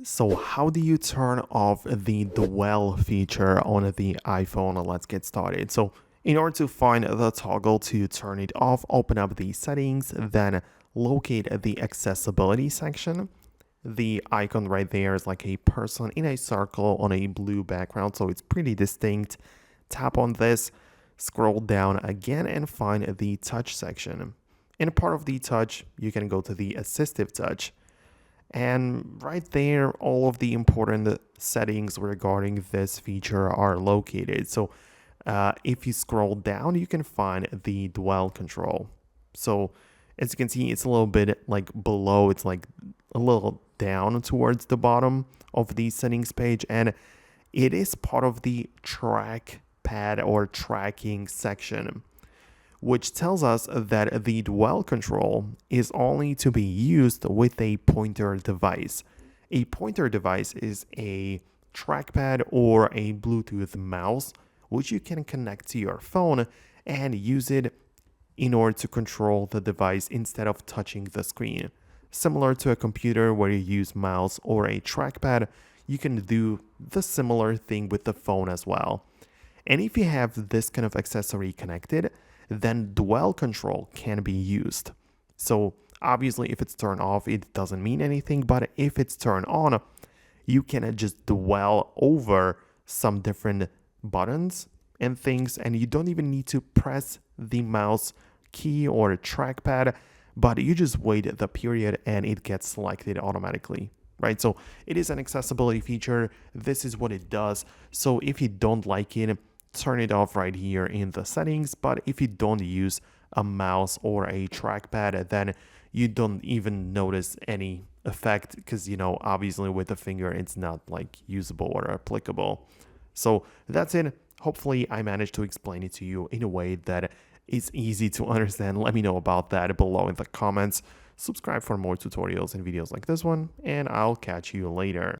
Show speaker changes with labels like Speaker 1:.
Speaker 1: So how do you turn off the dwell feature on the iPhone? Let's get started. So in order to find the toggle to turn it off, open up the settings, then locate the accessibility section. The icon right there is like a person in a circle on a blue background, so it's pretty distinct. Tap on this, scroll down again and find the touch section. In part of the touch, you can go to the assistive touch. And right there, all of the important settings regarding this feature are located. So if you scroll down, you can find the dwell control. So as you can see, it's a little bit like below, it's like a little down towards the bottom of the settings page. And it is part of the trackpad or tracking section, which tells us that the dwell control is only to be used with a pointer device. A pointer device is a trackpad or a Bluetooth mouse, which you can connect to your phone and use it in order to control the device instead of touching the screen. Similar to a computer where you use mouse or a trackpad, you can do the similar thing with the phone as well. And if you have this kind of accessory connected, then dwell control can be used. So obviously if it's turned off, it doesn't mean anything, but if it's turned on, you can just dwell over some different buttons and things, and you don't even need to press the mouse key or trackpad, but you just wait the period and it gets selected automatically. Right, so it is an accessibility feature. This is what it does. So if you don't like it, turn it off right here in the settings. But if you don't use a mouse or a trackpad, then you don't even notice any effect because, obviously with the finger, it's not like usable or applicable. So that's it. Hopefully I managed to explain it to you in a way that is easy to understand. Let me know about that below in the comments. Subscribe for more tutorials and videos like this one, and I'll catch you later.